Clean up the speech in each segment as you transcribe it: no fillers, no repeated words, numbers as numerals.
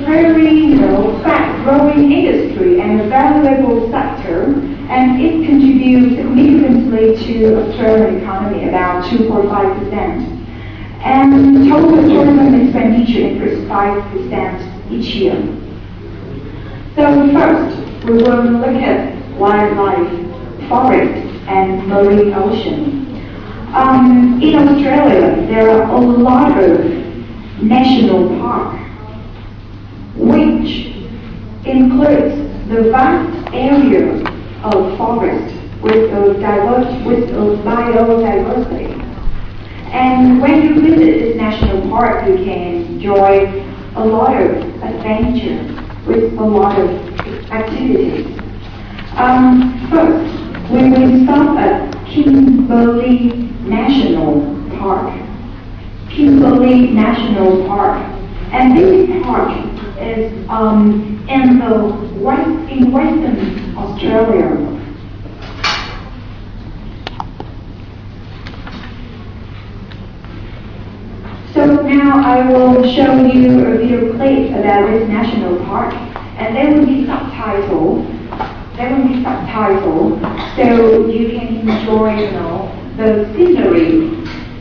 very, fast-growing industry and a valuable sector, and it contributes significantly to Australian economy, about 2.5%. And total tourism expenditure increased 5% each year. So first, we will look at wildlife, forest, and marine ocean. In Australia, there are a lot of national parks, which includes the vast area of forest with a biodiversity. And when you visit this national park, you can enjoy a lot of adventure with a lot of activities. First, we will start at Kimberley National Park. Kimberley National Park, and this park is in Western Australia. So now I will show you a video clip about this national park, and there will be subtitles. So you can enjoy, the scenery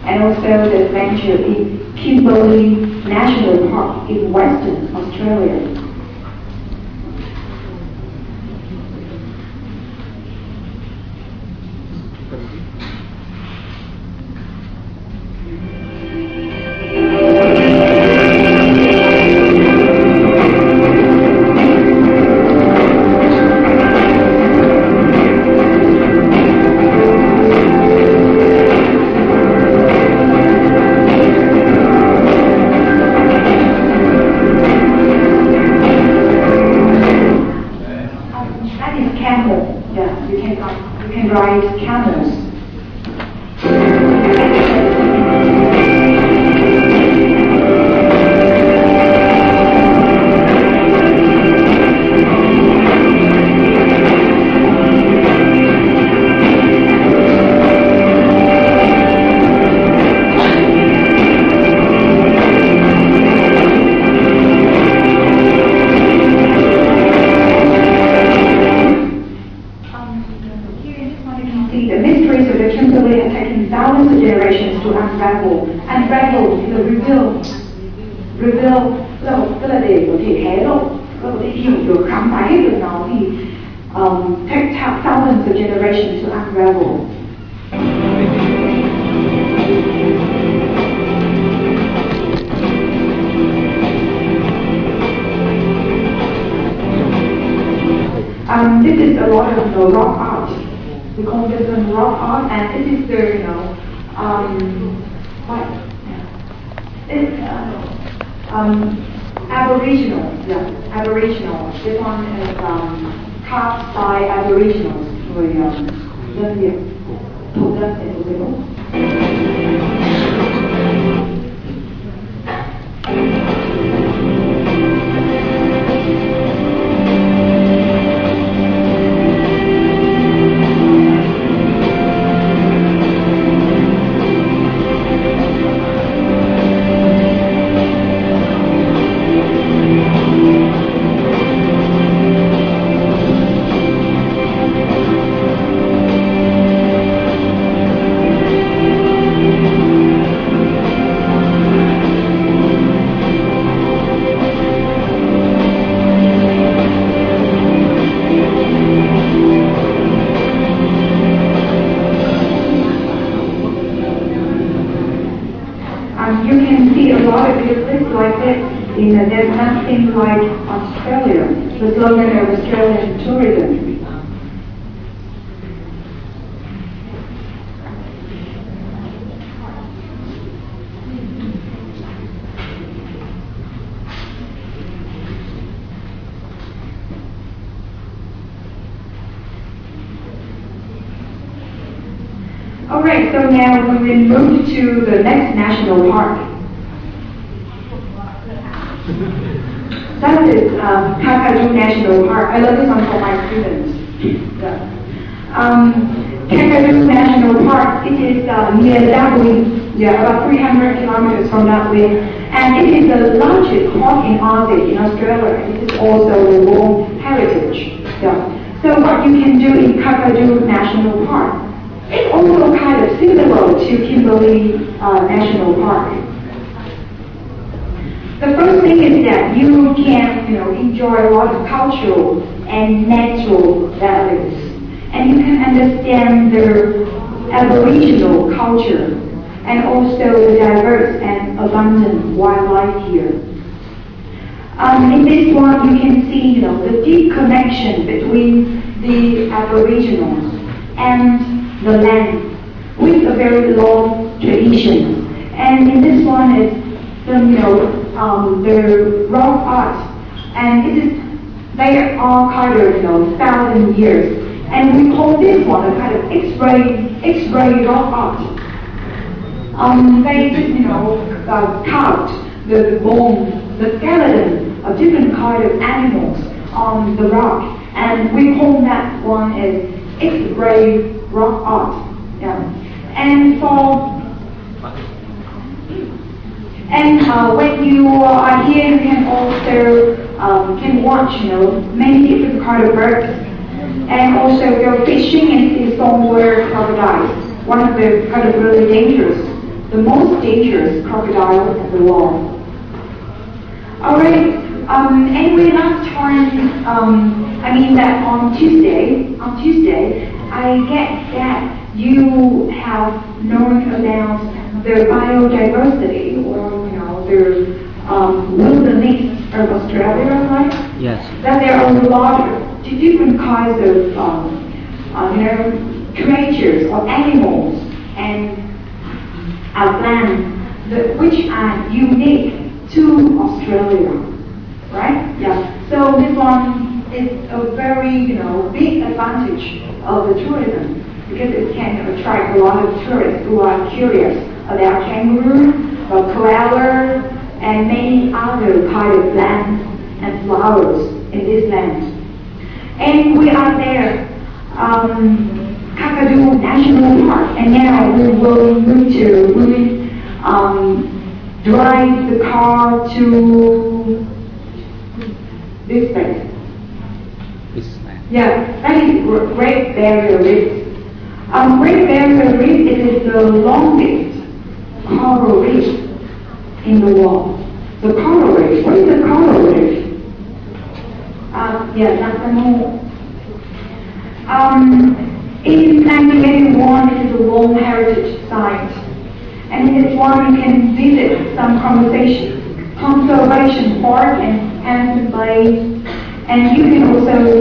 and also the adventure in Kimberley National Park in Western Australia. You can ride camels. Thousands of generations to unravel. Unravel is a reveal. Tức là để có thể hé lộ, có thể hiểu được, khám phá hết được nó thì take thousands of generations to unravel. This is a lot of rock art. We call this one rock art, and this is the, Aboriginal. Aboriginal. This one is carved by Aboriginals. Dân Việt, thổ dân để thổ dân. You can see a lot of clips like this. There's nothing like Australia, the slogan of Australian tourism. Alright, so now when we move to the next national park. That is Kakadu National Park. I love this one for my students. Kakadu National Park, it is near Darwin, about 300 kilometers from Darwin. And it is the largest park in Aussie, in Australia. It is also a World Heritage. So what you can do in Kakadu National Park, it's also kind of similar to Kimberley National Park. The first thing is that you can enjoy a lot of cultural and natural values, and you can understand their Aboriginal culture and also the diverse and abundant wildlife here. In this one, you can see the deep connection between the Aboriginals and the land with a very long tradition. And in this one is the rock art, and they are kind of 1,000 years, and we call this one a kind of X-ray rock art. They just carved the bone, the skeleton of different kind of animals on the rock, and we call that one as X-ray rock art. Yeah. And when you are here, you can also can watch many different kind of birds, and also go fishing and see saltwater crocodiles. One of the kind of really dangerous, the most dangerous crocodile in the world. Alright, anyway, last time, that on Tuesday, I guess that you have known about the biodiversity, or the wilderness of Australia, right? Yes. That there are a lot of different kinds of creatures or animals and plants which are unique to Australia, right? Yeah. So this one is a very big advantage of the tourism, because it can attract a lot of tourists who are curious about kangaroo, koala, and many other kind of plants and flowers in this land. And we are there, Kakadu National Park, and now we will move to drive the car to this place. Yeah, that is Great Barrier Reef. Great Barrier Reef is the longest coral reef in the world. The coral reef. What is the coral reef? That's the more. In 1981, it is a World Heritage Site, and in this one you can visit some conservation park and Hanson Bay, and you can also go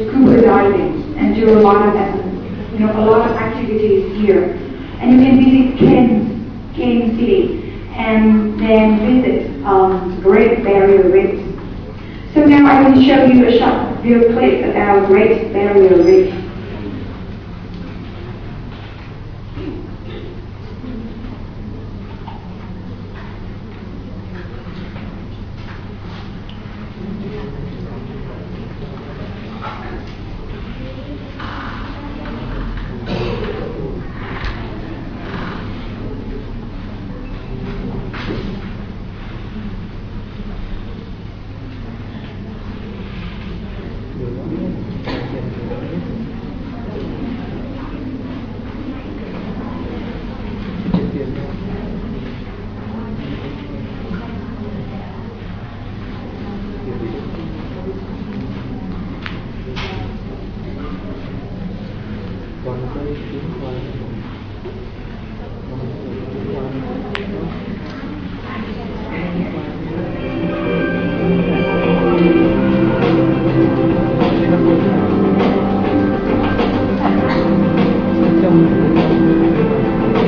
scuba diving and do a lot of activities here. And you can visit Cairns City, and then visit Great Barrier Reef. So now I will show you a short video clip about Great Barrier Reef.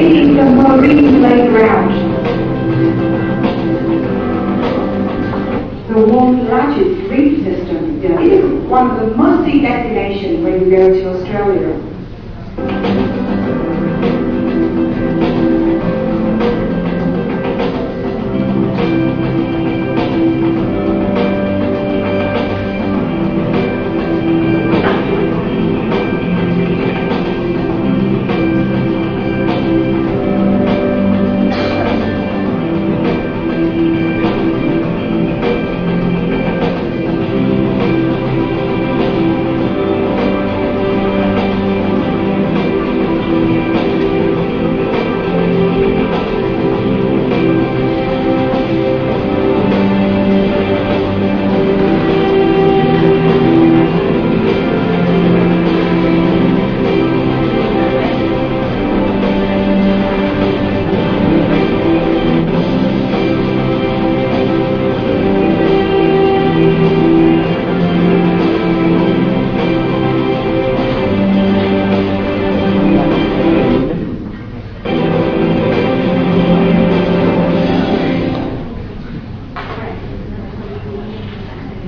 It is the marine playground, the world's largest reef system. It is one of the must-see destinations when you go to Australia.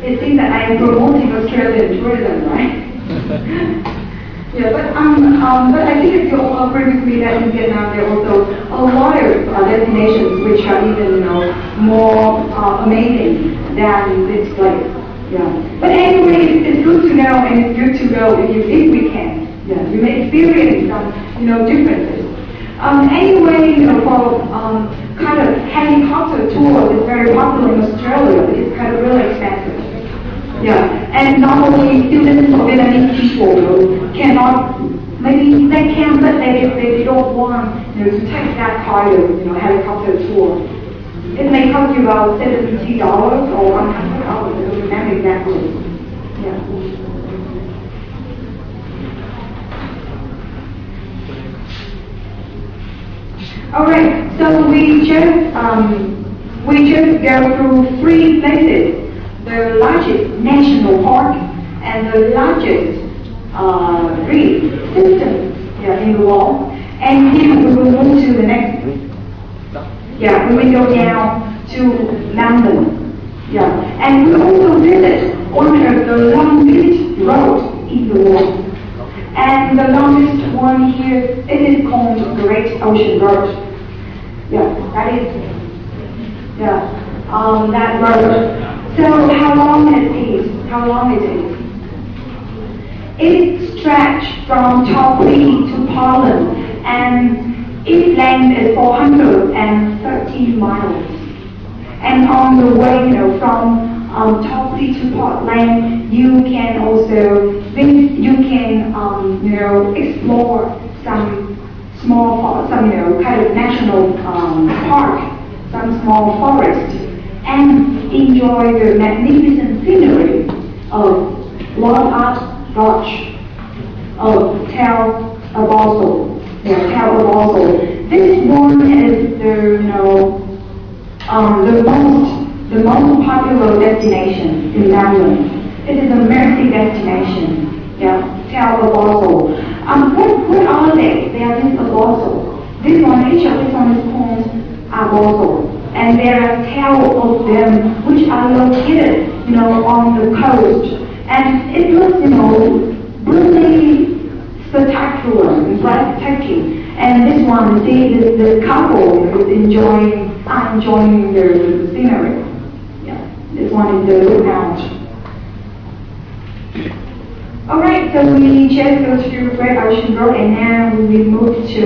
It seems that I am promoting Australian tourism, right? Yeah, but I think you all agree with me that in Vietnam there are also a lot of destinations which are even more amazing than this place. Yeah. But anyway, it's good to know, and it's good to go if we can. Yeah, you may experience some differences. Anyway, for kind of helicopter tour is very popular in Australia, but it's kind of really expensive. Yeah, and normally students or Vietnamese people cannot, maybe they can, but they don't want to take that kind of helicopter tour. It may cost you about $70 or $100. I don't remember exactly. Yeah. All right, so we just go through 3 places. The largest national park and the largest reef system in the world. And here we will move to the next. Yeah, we will go down to London. Yeah, and we also visit one of the longest roads in the world. And the longest one here, it is called Great Ocean Road. Yeah, that is. Yeah, that road. So how long it is? How long it is? It stretches from Torquay to Portland, and its length is 430 miles. And on the way, from Torquay to Portland, you can also visit. You can, explore some small, kind of national park, some small forest, and enjoy the magnificent scenery of Long Art Gorge of Tel Abyssal. Tel Abyssal. This one is the most popular destination in London. It is a mercy destination. Tel Abyssal. What are they? They are just Abyssal. This one is called Abyssal. And there are 12 of them which are located, on the coast. And it looks, really spectacular and breathtaking. And this one, the couple is enjoying the scenery. Yeah, this one is the lookout. Alright, so we just go to Great Ocean Road, and now we move to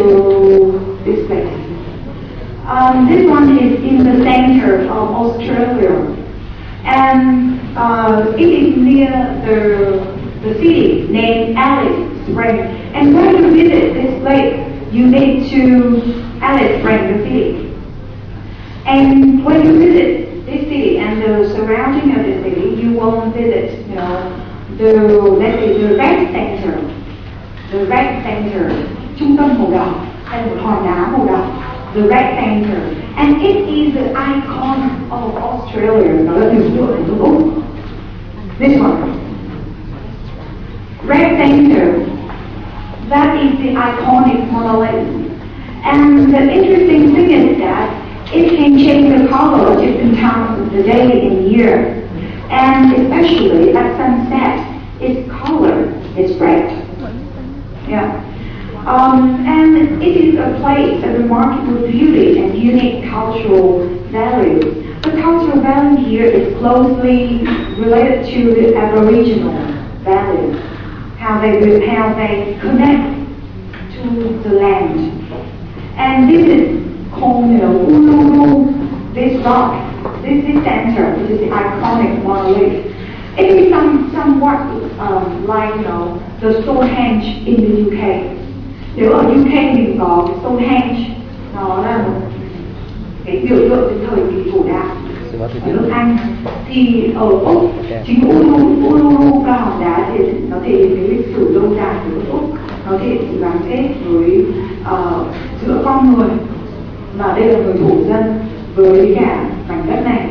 this place. This one is in the center of Australia, and it is near the city named Alice Springs. And when you visit this place, you need to Alice Springs, the city. And when you visit this city and the surrounding of the city, you won't visit, the red center. The red center, trung tâm màu đỏ, hay một hòn đá màu đỏ. The red center, and it is the icon of Australia. This one, red center. That is the iconic monolith. And the interesting thing is that it can change the color at different times of the day and year, and especially at sunset, its color is red. Yeah. And it is a place of remarkable beauty and unique cultural value. The cultural value here is closely related to the Aboriginal values, how they connect to the land. And this is called, Uluru, this rock, this center, which is the iconic monolith. It is somewhat like, the Stonehenge in the UK. Nếu ở UK mình có Stonehenge, nó là một cái biểu tượng từ thời kỳ cổ đại ở nước Anh, thì ở Úc chính Uluru là hòn đá thì nó thể hiện cái lịch sử lâu dài của Úc, nó thể hiện sự gắn kết với giữa con người, và đây là người thổ dân với cả mảnh đất này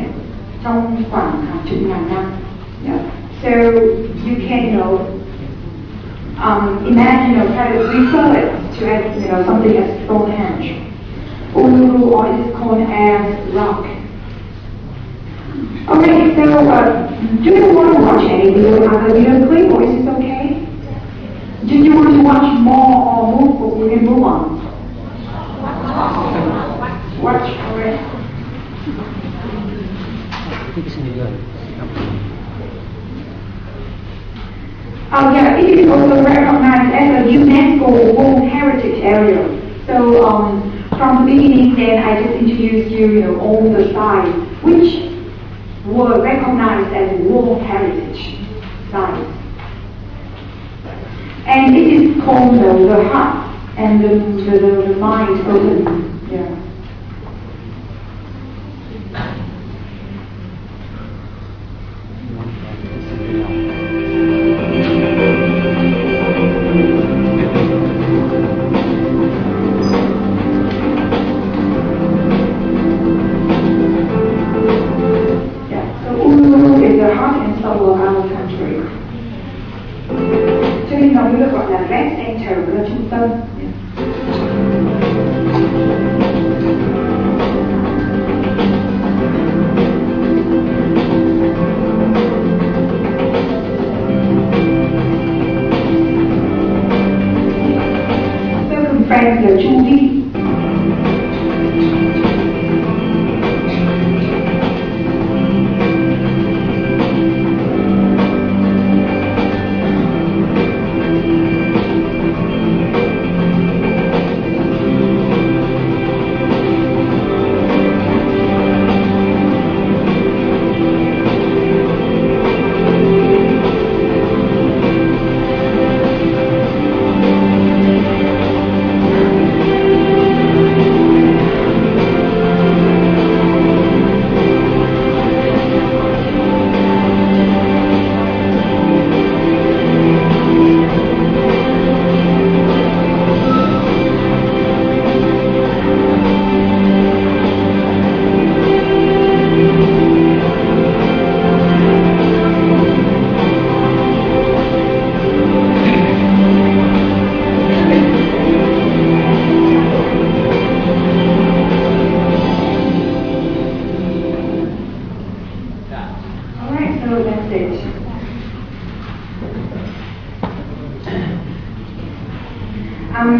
trong khoảng hàng chục ngàn năm. Yeah. So you can imagine or try to refer it to as, something as Stonehenge. Uluru, or it is called as rock. Okay, so do you want to watch any other video clip, or is it okay? Do you want to watch more or move? We can move on. Watch, alright. Oh yeah, it is also recognized as a UNESCO World Heritage Area. So from the beginning, then I just introduced you, all the sites which were recognized as World Heritage sites. And it is called the heart and the mind open. Yeah. Gọi là red center, là trung tâm. Welcome friends, là Chu Vi.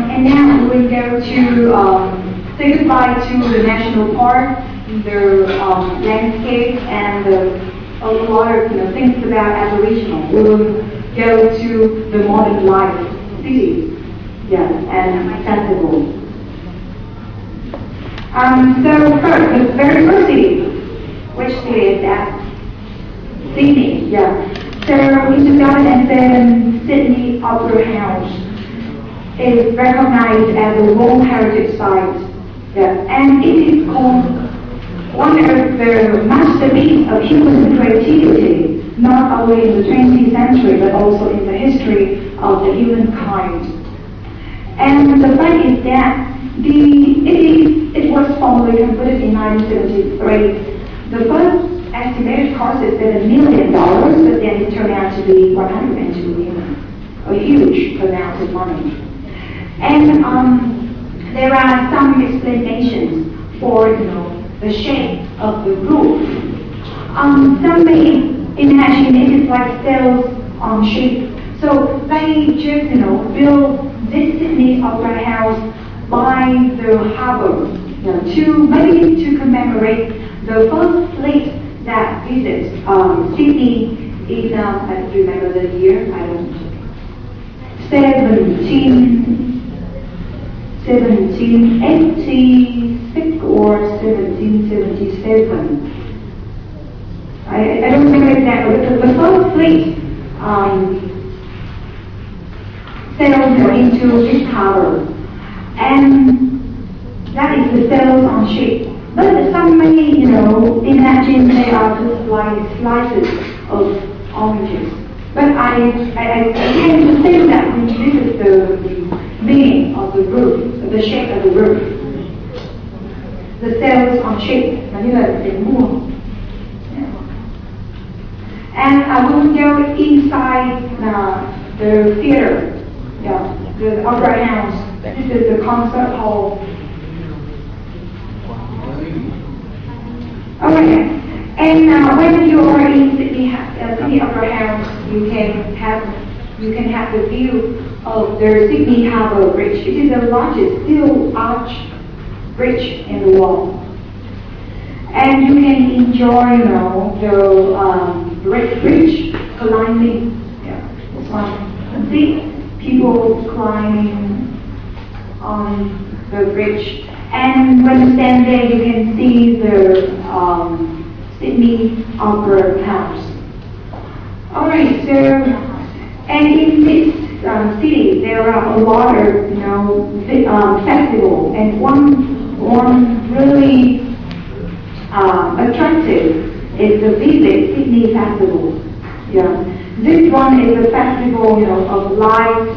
And now we go to say goodbye to the national park, the landscape, and a lot of things about Aboriginal. We will go to the modern life city, and festival. So first, the very first city, which city is that? Sydney, So in 2007, Sydney Opera House is recognized as a World Heritage Site, and it is called one of the masterpieces of human creativity, not only in the 20th century but also in the history of the humankind. And the fact is that it was formally completed in 1973. The first estimated cost is $7 million, but then it turned out to be 102 million, a huge amount of money. And there are some explanations for the shape of the roof. Some may imagine it is like cells shape. So they just build this Sydney Opera House by the harbour, to commemorate the first fleet that visits Sydney in I don't remember the year. I don't. 1786 or 1777. I don't remember exactly, but the first fleet sailed into this harbor, and that is the sails on ship. But some may, imagine they are just like slices of oranges. But I tend to think that this is the meaning of the roof, the shape of the roof. The sails on shape, and I will go inside the theater, the opera house. This is the concert hall. Okay, And when you are in Sydney Opera House, you can have the view of the Sydney Harbour Bridge. It is the largest steel arch bridge in the world. And you can enjoy, the Red Bridge climbing. Yeah, this one. See people climbing on the bridge. And when you stand there, you can see the Sydney Opera House. All right, so and in this city, there are a lot of festivals, and one really attractive is the Visit Sydney Festival. Yeah, this one is a festival, of lights,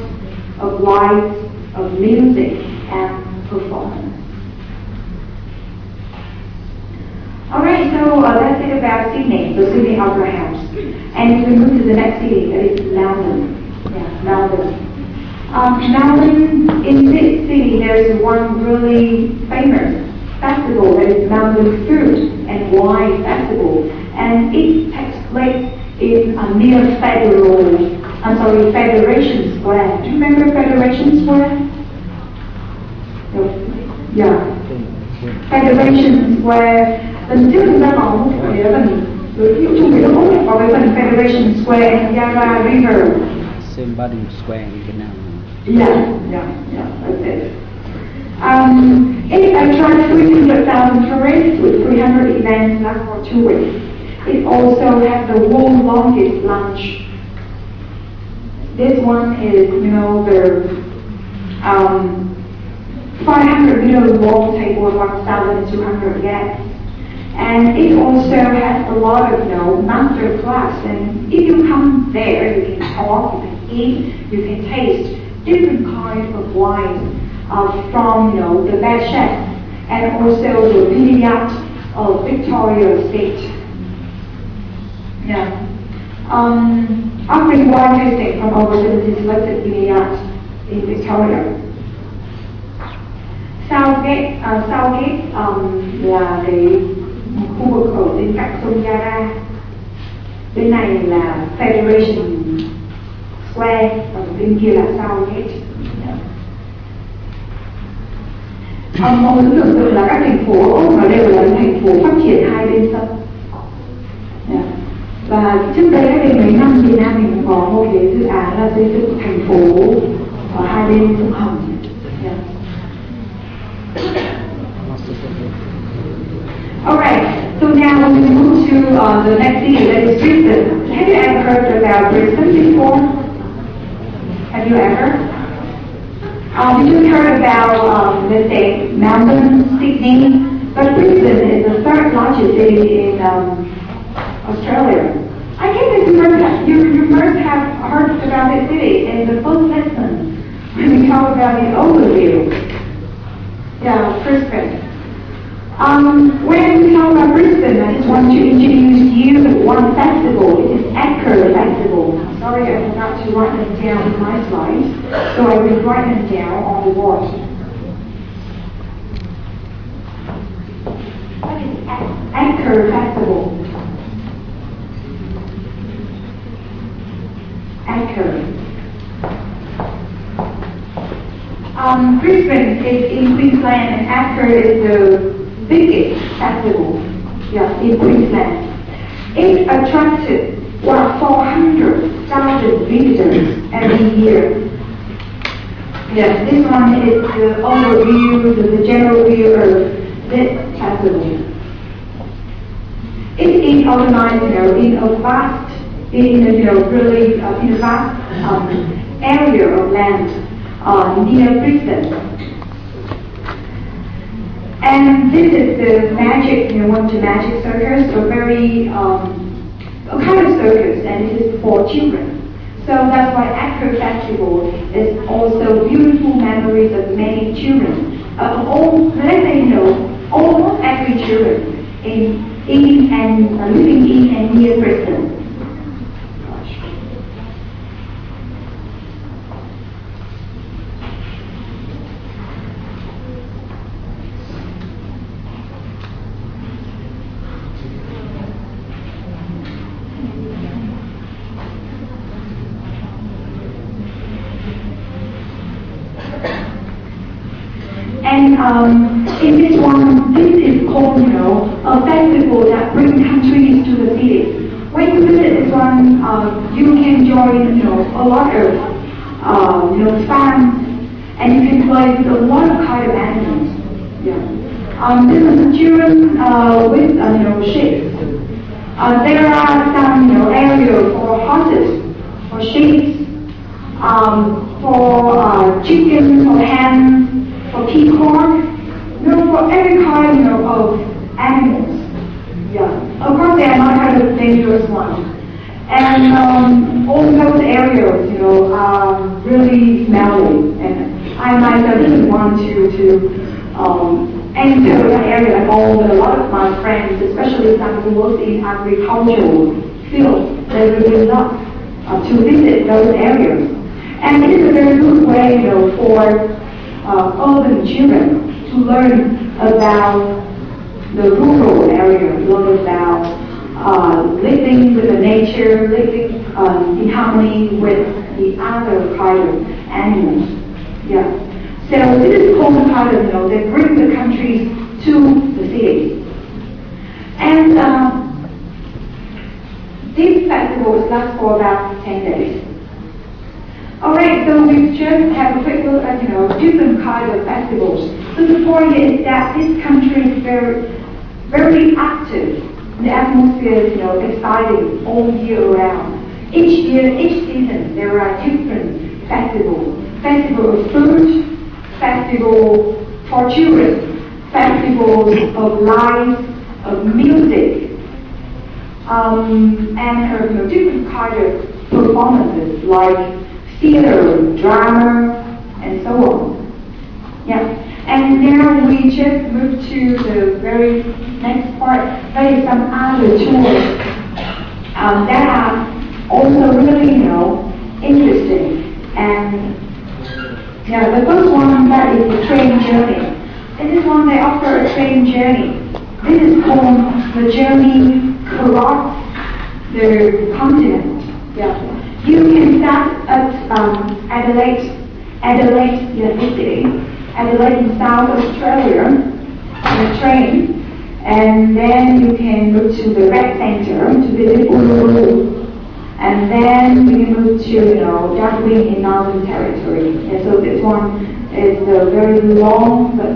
of music and performance. All right, so that's it about Sydney, the Sydney Opera House, and we move to the next city, that is Melbourne. Yeah, Melbourne. Melbourne, in this city, there is one really famous festival, that is Melbourne Food and Wine Festival, and it takes place in near Federation Square. Do you remember Federation Square? Yeah. Federation Square. Lần trước chúng ta có một cái phần giới thiệu chung về Đức Úc, có cái phần Federation Square and Yarra River. Same body square in Vietnam. Yeah, that's it. It attracts 300,000 tourists with 300 events last for 2 weeks. It also has the world's longest lunch. This one is, the 500-meter long table of 1,200 guests. And it also has a lot of, master class. And if you come there, you can talk, you can eat, you can taste different kinds of wines from, the best chefs, and also the vineyard of Victoria State. Yeah. Offering wine tasting from over 70 selected vineyards in Victoria. Southgate là cái khu vực ở bên cạnh sông Yarra. Bên này là Federation Square, và bên kia là Southgate. Mọi người tưởng tượng là các thành phố ở đây là thành phố phát triển hai bên sông. Và trước đây cách đây mấy năm Việt Nam mình có một cái dự án là xây dựng thành phố ở hai bên sông Hồng. Alright, so now we move to the next city, that is Brisbane. Have you ever heard about Brisbane before? Have you ever? We just heard about, let's say, Melbourne, Sydney, but Brisbane is the third largest city in Australia. I guess you must have heard about this city in the first lesson when we talk about the overview. Yeah, Brisbane. When we talk about Brisbane, I just want to introduce you to one festival. It is Anchor Festival. Sorry, I forgot to write them down in my slides, so I will write them down on the wall. What is Anchor Festival? Anchor. Brisbane is in Queensland, and Anchor is the biggest festival, in Queensland. It attracted 400,000 visitors every year. Yes, this one is the overview, the general view of this festival. It is organized, in a vast, area of land near Brisbane. And this is the magic, one of the magic circus, a kind of circus, and it is for children. So that's why Anchor Festival is also beautiful memories of many children. Almost every children living in and near Brisbane. in this one, this is called, a festival that brings countries to the cities. When you visit this one, you can join, a lot of, fans, and you can play with a lot of kind of animals. Yeah. This is the children with, sheep. There are some, areas for horses, for sheep, for chicken, for hens, for peacock, for every kind, of animals. Yeah. Of course, they are not kind of dangerous ones. And all those areas, are really smelly. And I myself didn't want to enter that area at all, but a lot of my friends, especially some who work in agricultural field, they really love to visit those areas. And it is a very good way, for urban children to learn about the rural area, learn about living with the nature, living in harmony with the other kind of animals. Yeah. So this is called kind of, they bring the countries to the cities. And these festivals last for about 10 days. Alright, so we just have a quick look at, different kinds of festivals. So the point is that this country is very, very active. The atmosphere is, exciting all year round. Each year, each season, there are different festivals. Festival of food, festival for children, festivals of life, of music, and different kinds of performances like theater, drama, and so on. Yeah. And now we just move to the very next part. There is some other tours that are also really, interesting. And yeah, the first one that is the train journey. In this one, they offer a train journey. This is called the journey across the continent. Yeah. You can start at Adelaide, the city, Adelaide in South Australia, on a train, and then you can move to the Red Centre to visit Uluru, and then you can move to, Darwin in Northern Territory. And so this one is a very long, but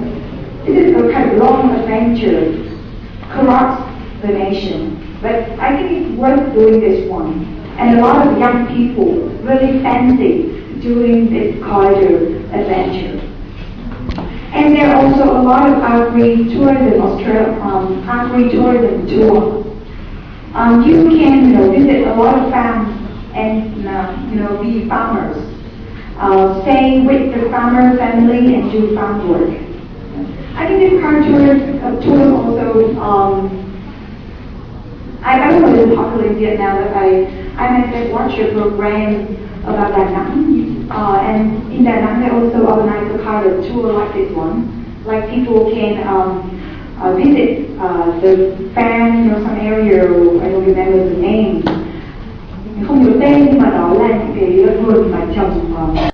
it is a kind of long adventure across the nation. But I think it's worth doing this one. And a lot of young people really fancy doing this kind of adventure. And there are also a lot of agri-tourism tour. You can visit a lot of farms and be farmers. Stay with the farmer family and do farm work. I think this kind of tour also. I don't know if it's popular in Vietnam, but I myself watched a program about Da Nang, and in Da Nang they also organize a kind of tour like this one. Like people can visit the farm, some area, I don't remember the name. Không nhớ tên nhưng mà đó là những cái vườn mà trồng